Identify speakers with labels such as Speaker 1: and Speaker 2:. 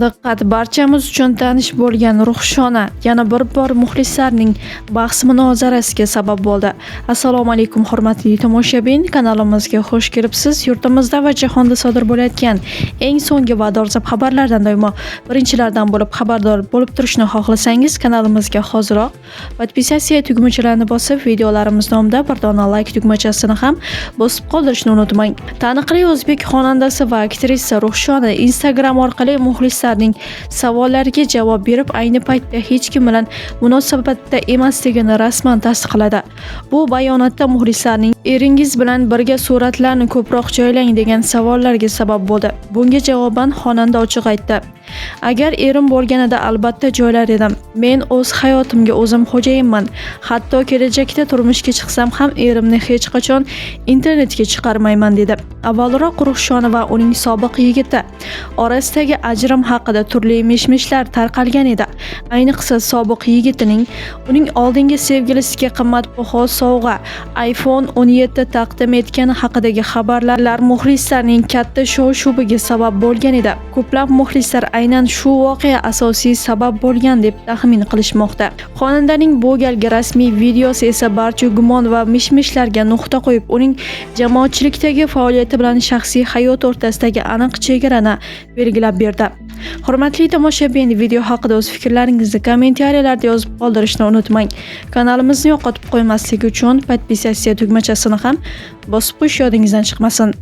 Speaker 1: Diqqat, barchamiz uchun tanish bo'lgan Ruhshona yana bir bor muxlislarning bahs-munozarasiga sabab bo'ldi. Assalomu alaykum hurmatli tomoshabin, kanalimizga xush kelibsiz. Yurtimizda va jahonda sodir bo'layotgan eng so'nggi va dolzarb xabarlardan doimo birinchilardan bo'lib xabardor bo'lib turishni xohlasangiz, kanalimizga hoziroq podpisatsiya tugmachalarini bosib, videolarimiz nomida bir dona like tugmachasini ham bosib qoldirishni unutmang. Taniqli o'zbek xonandasi va aktrisa Ruhshona Instagram orqali muxlislarning savollariga javob berib, ayni paytda hech kim bilan munosabatda emasligini rasman tasdiqladi. Bu bayonotda muxlislarning eringiz bilan birga suratlarni ko'proq joylang degan savollarga sabab bo'ldi. Bunga javoban xonanda ochiq aytdi: "Agar erim bo'lganida albatta joylar edim. Men o'z hayotimga o'zim xo'jayinman. Hatto kelajakda turmushga chiqsam ham erimni hech qachon internetga chiqarmayman" dedi. Avvalroq Ruhshona va uning sobiq yigiti orasidagi ajrim haqida turli mish-mishlar tarqalgan edi. Ayniqsa sobiq yigitining uning oldingi sevgilisiga qimmatbaho sovg'a iPhone 17 taqdim etgani haqidagi xabarlar muxlislarning katta shov-shuviga sabab bo'lgan edi. Ko'plab muxlislar aynan shu voqea asosiy sabab bo'lgan deb taxmin qilishmoqda. Xonandaning bu galgi rasmiy videosi esa barcha gumon va mish-mishlarga nuqta qo'yib, uning jamoatchilikdagi faoliyati bilan shaxsiy hayot o'rtasidagi aniq chegarani belgilab berdi. Hurmatli tomoshabin, video haqida o'z fikrlaringizni kommentariyalarda yozib qoldirishni unutmang. Kanalimizni yo'qotib qo'ymaslik uchun podpisatsiya tugmachasini ham bosib qo'yish yodingizdan chiqmasin.